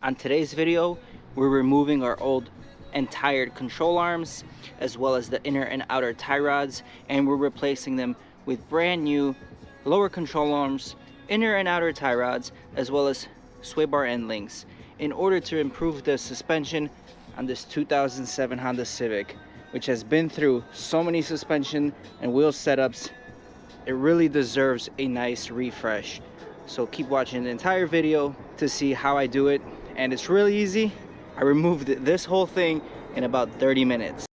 On today's video, we're removing our old and tired control arms, as well as the inner and outer tie rods, and we're replacing them with brand new lower control arms, inner and outer tie rods, as well as sway bar end links, in order to improve the suspension on this 2007 Honda Civic, which has been through so many suspension and wheel setups. It really deserves a nice refresh. So keep watching the entire video to see how I do it. And it's really easy. I removed this whole thing in about 30 minutes.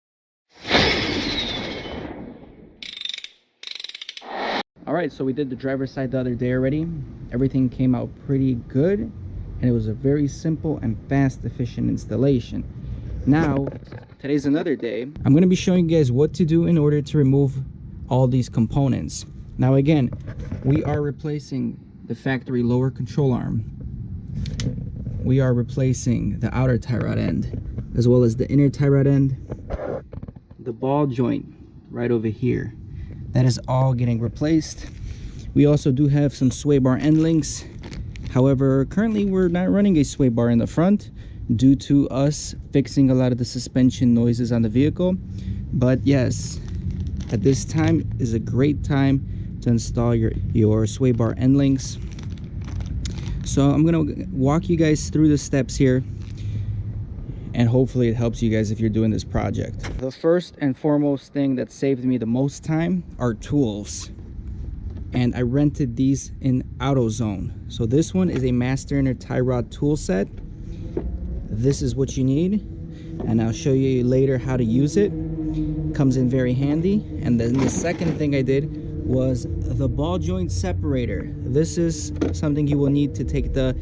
Alright, so we did the driver's side the other day already. Everything came out pretty good, and it was a very simple and fast, efficient installation. Now, today's another day. I'm going to be showing you guys what to do in order to remove all these components. Now again, we are replacing the factory lower control arm. We are replacing the outer tie rod end, as well as the inner tie rod end, the ball joint right over here. That is all getting replaced. We also do have some sway bar end links. However, currently we're not running a sway bar in the front due to us fixing a lot of the suspension noises on the vehicle. But yes, at this time is a great time to install your sway bar end links. So I'm gonna walk you guys through the steps here, and hopefully it helps you guys if you're doing this project. The first and foremost thing that saved me the most time are tools, and I rented these in AutoZone. So this one is a master inner tie rod tool set. This is what you need, and I'll show you later how to use it. Comes in very handy. And then the second thing I did was the ball joint separator. This is something you will need to take the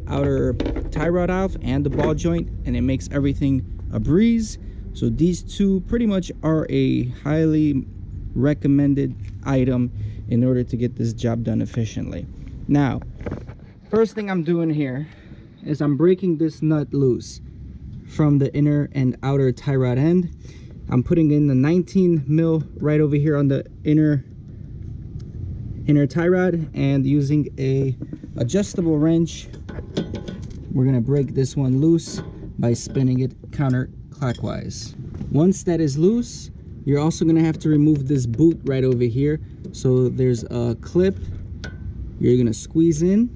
outer tie rod off and the ball joint, and it makes everything a breeze. So these two pretty much are a highly recommended item in order to get this job done efficiently. Now, first thing I'm doing here is I'm breaking this nut loose from the inner and outer tie rod end. I'm putting in the 19 mil right over here on the inner tie rod, and using a adjustable wrench, we're gonna break this one loose by spinning it counterclockwise. Once that is loose, you're also gonna have to remove this boot right over here. So there's a clip you're gonna squeeze in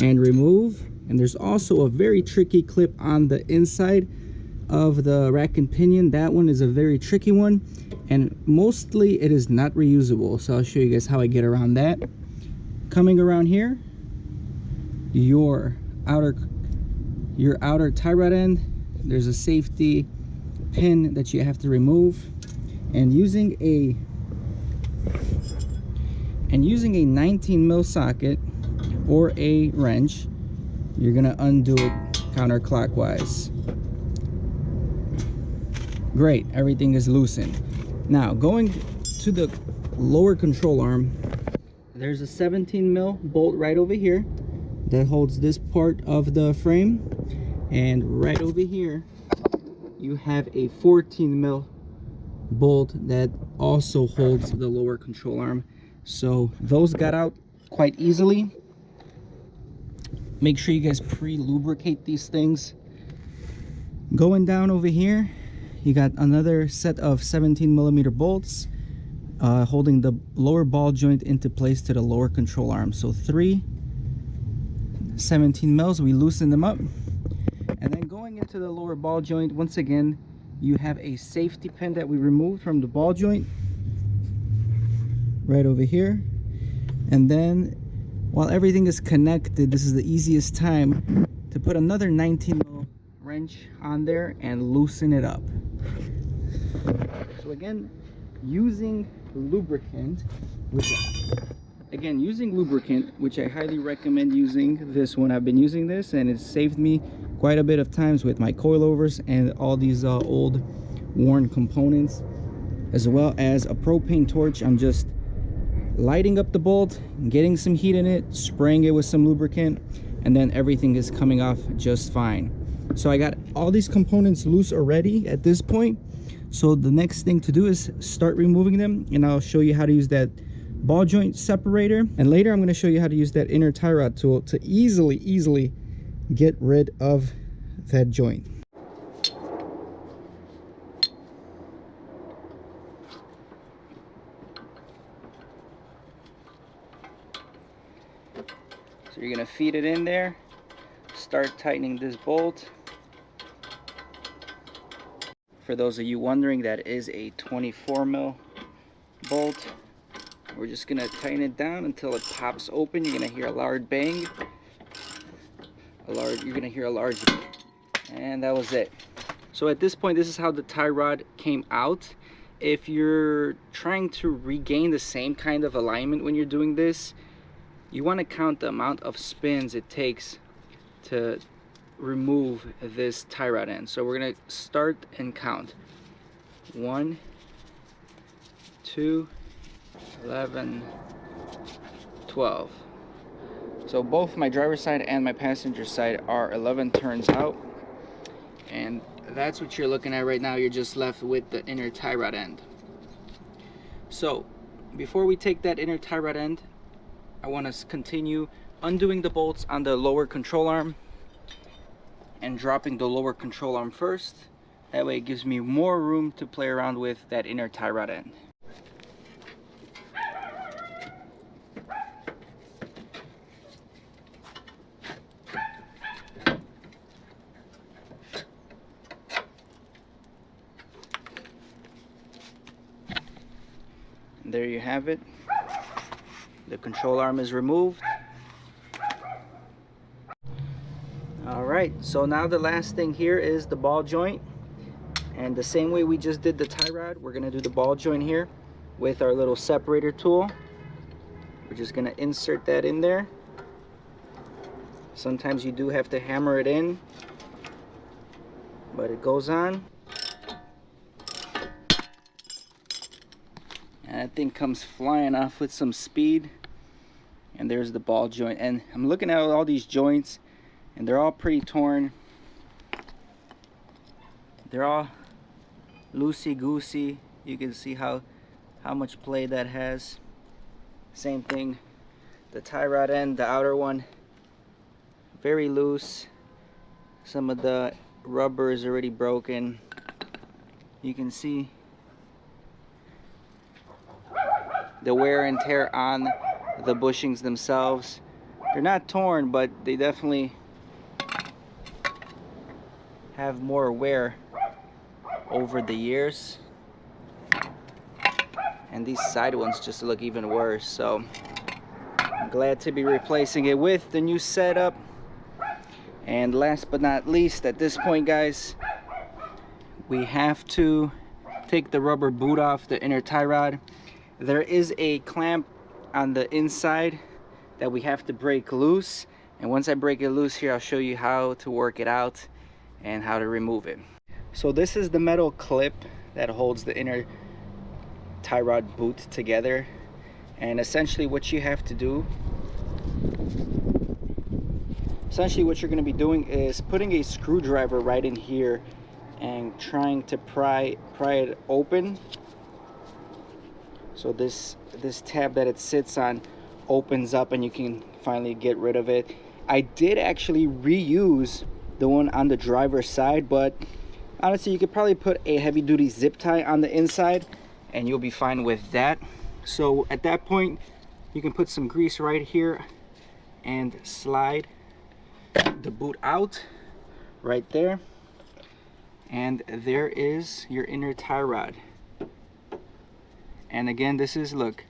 and remove, and there's also a very tricky clip on the inside of the rack and pinion. That one is a very tricky one, and mostly it is not reusable. So I'll show you guys how I get around that. Coming around here, your outer tie rod end, there's a safety pin that you have to remove, and using a 19 mil socket or a wrench, you're gonna undo it counterclockwise. Great, everything is loosened. Now going to the lower control arm, there's a 17 mil bolt right over here that holds this part of the frame, and right over here you have a 14 mil bolt that also holds the lower control arm. So those got out quite easily. Make sure you guys pre-lubricate these things. Going down over here, you got another set of 17 millimeter bolts holding the lower ball joint into place to the lower control arm. So 3 17 mils, we loosen them up. And then going into the lower ball joint, once again, you have a safety pin that we removed from the ball joint right over here. And then while everything is connected, this is the easiest time to put another 19 mil wrench on there and loosen it up. So again, using lubricant, which I highly recommend using this one. I've been using this, and it's saved me quite a bit of times with my coilovers and all these old worn components, as well as a propane torch. I'm just lighting up the bolt, getting some heat in it, spraying it with some lubricant, and then everything is coming off just fine. So I got all these components loose already at this point. So the next thing to do is start removing them, and I'll show you how to use that ball joint separator, and later I'm going to show you how to use that inner tie rod tool to easily get rid of that joint. So you're going to feed it in there, start tightening this bolt. For those of you wondering, that is a 24mm bolt. We're just going to tighten it down until it pops open. You're going to hear a loud bang. You're going to hear a large bang. And that was it. So at this point, this is how the tie rod came out. If you're trying to regain the same kind of alignment when you're doing this, you want to count the amount of spins it takes to remove this tie rod end. So we're going to start and count. 1, 2, 11, 12. So both my driver's side and my passenger side are 11 turns out, and that's what you're looking at right now. You're just left with the inner tie rod end. So before we take that inner tie rod end, I want to continue undoing the bolts on the lower control arm and dropping the lower control arm first. That way it gives me more room to play around with that inner tie rod end. And there you have it. The control arm is removed. Alright, so now the last thing here is the ball joint. And the same way we just did the tie rod, we're going to do the ball joint here with our little separator tool. We're just going to insert that in there. Sometimes you do have to hammer it in, but it goes on. And that thing comes flying off with some speed. And there's the ball joint. And I'm looking at all these joints, and they're all pretty torn. They're all loosey-goosey. You can see how much play that has. Same thing, the tie rod end, the outer one, very loose. Some of the rubber is already broken. You can see the wear and tear on the bushings themselves. They're not torn, but they definitely have more wear over the years. And these side ones just look even worse, so I'm glad to be replacing it with the new setup. And last but not least, at this point, guys, we have to take the rubber boot off the inner tie rod. There is a clamp on the inside that we have to break loose, and once I break it loose here, I'll show you how to work it out and how to remove it. So this is the metal clip that holds the inner tie rod boot together, and essentially what you have to do, what you're going to be doing is putting a screwdriver right in here and trying to pry it open. So this tab that it sits on opens up and you can finally get rid of it. I did actually reuse the one on the driver's side, but honestly you could probably put a heavy-duty zip tie on the inside and you'll be fine with that. So at that point you can put some grease right here and slide the boot out right there, and there is your inner tie rod. And again, this is, look,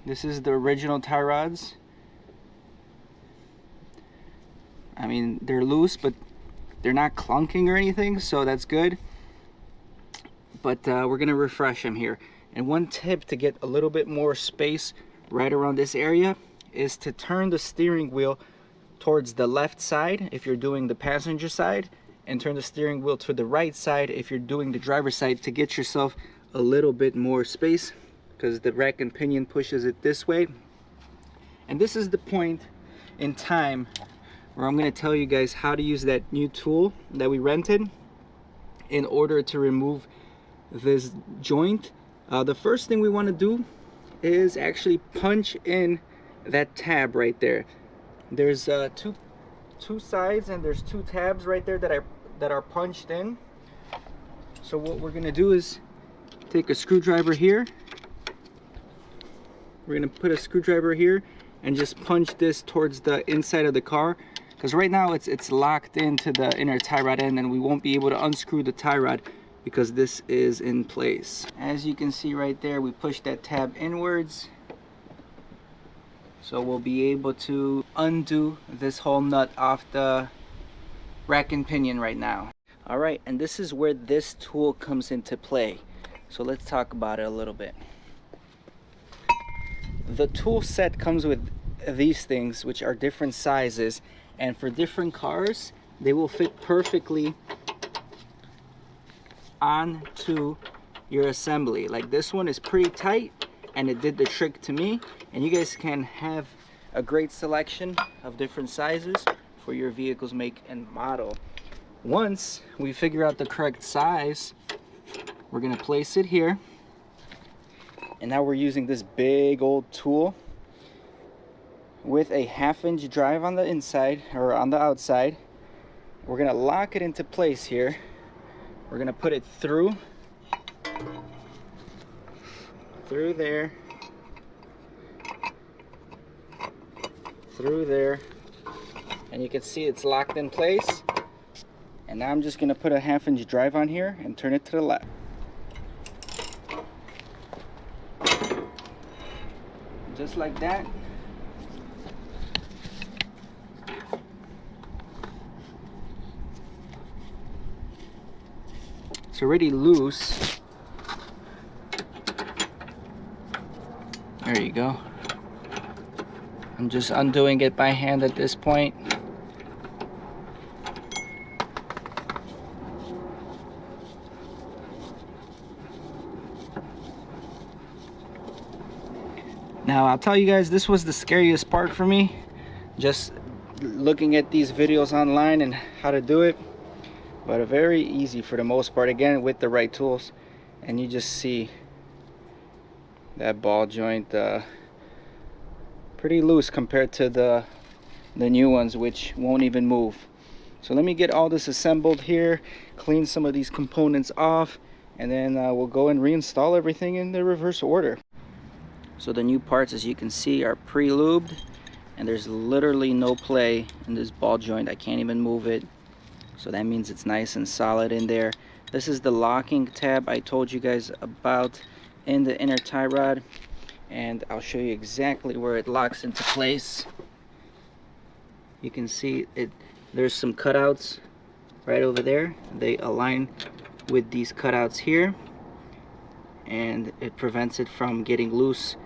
this is the original tie rods. I mean, they're loose, but they're not clunking or anything, so that's good. But we're gonna refresh them here. And one tip to get a little bit more space right around this area is to turn the steering wheel towards the left side if you're doing the passenger side, and turn the steering wheel to the right side if you're doing the driver's side, to get yourself a little bit more space, because the rack and pinion pushes it this way. And this is the point in time where I'm going to tell you guys how to use that new tool that we rented in order to remove this joint. The first thing we want to do is actually punch in that tab right there. There's two sides, and there's two tabs right there that are punched in. So what we're gonna do is take a screwdriver here. We're gonna put a screwdriver here and just punch this towards the inside of the car, because right now it's locked into the inner tie rod end, and we won't be able to unscrew the tie rod because this is in place. As you can see right there, we push that tab inwards, so we'll be able to undo this whole nut off the rack and pinion right now. All right, and this is where this tool comes into play. So let's talk about it a little bit. The tool set comes with these things, which are different sizes, and for different cars they will fit perfectly onto your assembly. Like this one is pretty tight, and it did the trick to me, and you guys can have a great selection of different sizes for your vehicle's make and model. Once we figure out the correct size, we're gonna place it here, and now we're using this big old tool with a 1/2 inch drive on the inside or on the outside. We're gonna lock it into place here. We're gonna put it through there, through there, and you can see it's locked in place. And now I'm just gonna put a 1/2 inch drive on here and turn it to the left. Just like that. It's already loose. There you go. I'm just undoing it by hand at this point. Now I'll tell you guys, this was the scariest part for me, just looking at these videos online and how to do it, but very easy for the most part, again with the right tools. And you just see that ball joint pretty loose compared to the new ones, which won't even move. So let me get all this assembled here, clean some of these components off, and then we'll go and reinstall everything in the reverse order. So the new parts, as you can see, are pre-lubed, and there's literally no play in this ball joint. I can't even move it, so that means it's nice and solid in there. This is the locking tab I told you guys about in the inner tie rod, and I'll show you exactly where it locks into place. You can see it. There's some cutouts right over there. They align with these cutouts here, and it prevents it from getting loose.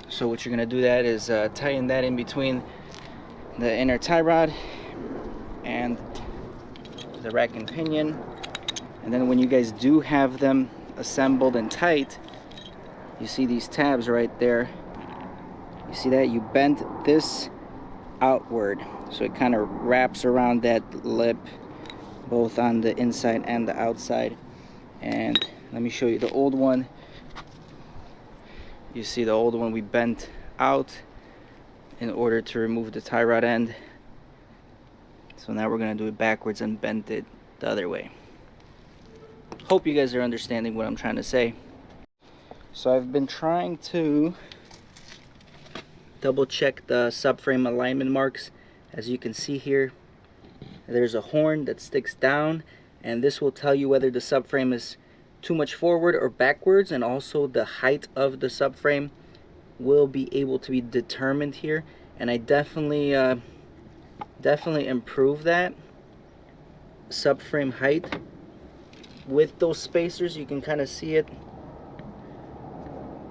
So what you're gonna do that is tighten that in between the inner tie rod and the rack and pinion, and then when you guys do have them assembled and tight, you see these tabs right there. You see that? You bend this outward, so it kind of wraps around that lip, both on the inside and the outside. And let me show you the old one. You see the old one we bent out in order to remove the tie rod end. So now we're going to do it backwards and bend it the other way. Hope you guys are understanding what I'm trying to say. So I've been trying to double check the subframe alignment marks. As you can see here, there's a horn that sticks down, and this will tell you whether the subframe is too much forward or backwards, and also the height of the subframe will be able to be determined here. And I definitely improve that subframe height with those spacers. You can kind of see it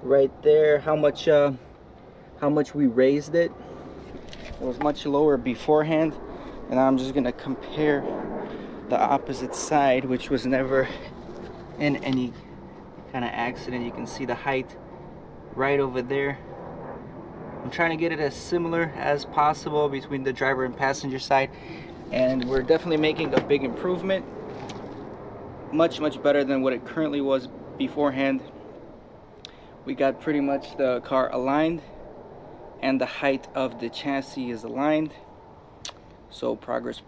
right there, how much we raised it. It was much lower beforehand, and I'm just gonna compare the opposite side, which was never in any kind of accident. You can see the height right over there. I'm trying to get it as similar as possible between the driver and passenger side, and we're definitely making a big improvement. Much better than what it currently was beforehand. We got pretty much the car aligned and the height of the chassis is aligned. So progress.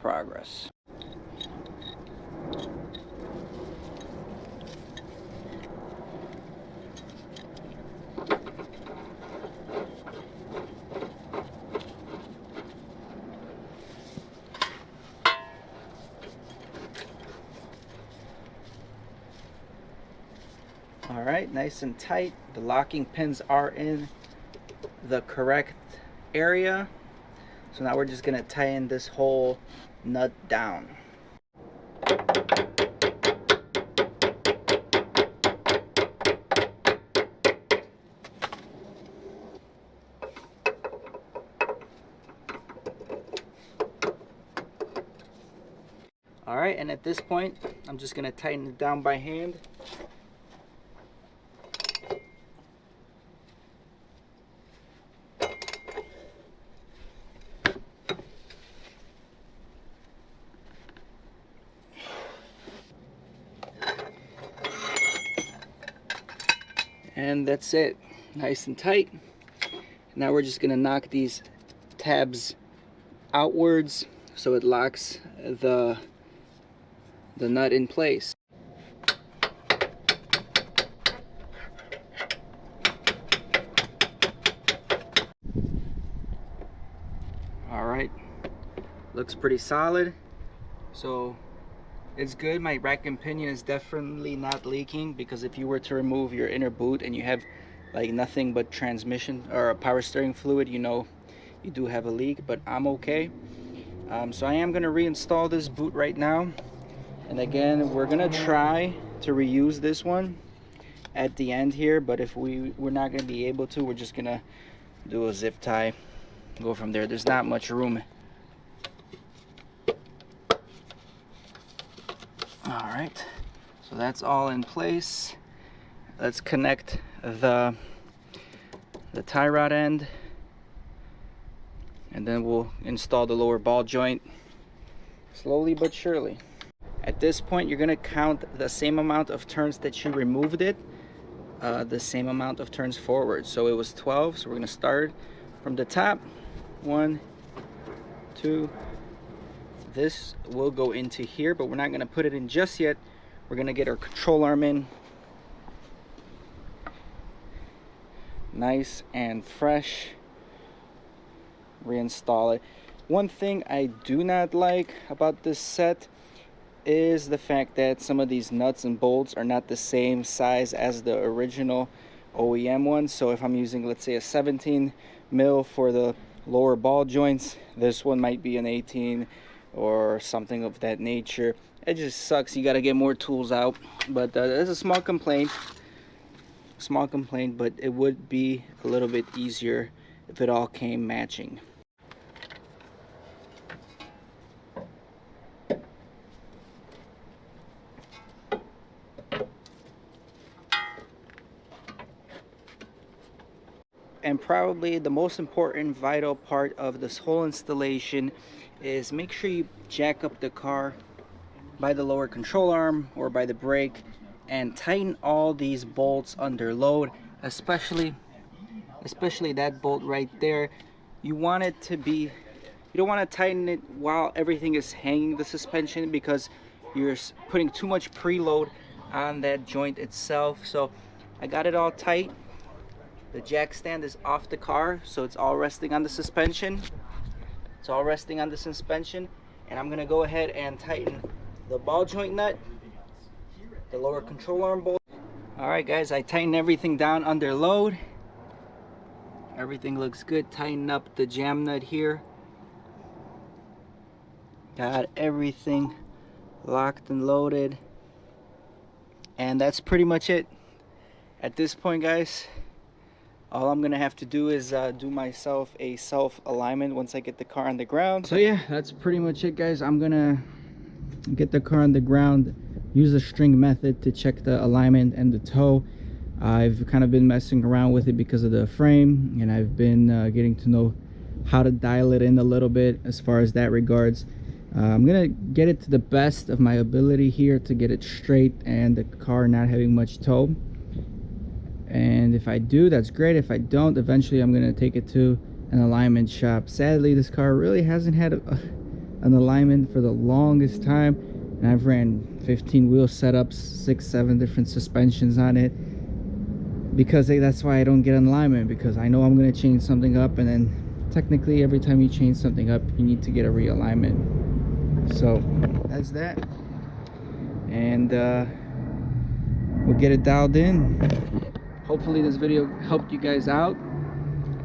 All right, nice and tight. The locking pins are in the correct area. So now we're just gonna tighten this whole nut down. All right, and at this point, I'm just gonna tighten it down by hand. And that's it, nice and tight. Now we're just gonna knock these tabs outwards so it locks the nut in place. All right, looks pretty solid. So it's good. My rack and pinion is definitely not leaking, because if you were to remove your inner boot and you have like nothing but transmission or power steering fluid, you know you do have a leak, but I'm okay. So I am gonna reinstall this boot right now, and again we're gonna try to reuse this one at the end here, but if we're not gonna be able to, we're just gonna do a zip tie, go from there. There's not much room. All right, so that's all in place. Let's connect the tie rod end, and then we'll install the lower ball joint slowly but surely. At this point, you're gonna count the same amount of turns that you removed it, the same amount of turns forward. So it was 12, so we're gonna start from the top. 1, 2. This will go into here, but we're not gonna put it in just yet. We're gonna get our control arm in nice and fresh, reinstall it. One thing I do not like about this set is the fact that some of these nuts and bolts are not the same size as the original OEM ones. So if I'm using, let's say, a 17 mil for the lower ball joints, this one might be an 18 or something of that nature. It just sucks. You got to get more tools out, but it's a small complaint, but it would be a little bit easier if it all came matching. And probably the most important vital part of this whole installation is make sure you jack up the car by the lower control arm or by the brake and tighten all these bolts under load, especially that bolt right there. You want it to be, you don't want to tighten it while everything is hanging the suspension, because you're putting too much preload on that joint itself. So I got it all tight. The jack stand is off the car, so it's all resting on the suspension. And I'm gonna go ahead and tighten the ball joint nut, the lower control arm bolt. All right, guys, I tightened everything down under load. Everything looks good. Tighten up the jam nut here. Got everything locked and loaded. And that's pretty much it. At this point, guys, all I'm gonna have to do is do myself a self alignment once I get the car on the ground. So yeah, that's pretty much it, guys. I'm gonna get the car on the ground, use the string method to check the alignment and the toe. I've kind of been messing around with it because of the frame, and I've been getting to know how to dial it in a little bit as far as that regards. I'm gonna get it to the best of my ability here to get it straight and the car not having much toe. And if I do, that's great. If I don't, eventually I'm going to take it to an alignment shop. Sadly, this car really hasn't had an alignment for the longest time, and I've ran 15 wheel setups, 6-7 different suspensions on it, because that's why I don't get an alignment, because I know I'm going to change something up, and then technically every time you change something up you need to get a realignment. So that's that, and we'll get it dialed in. Hopefully this video helped you guys out.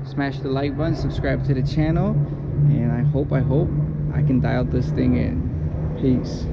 Smash the like button, subscribe to the channel, and I hope I can dial this thing in. Peace.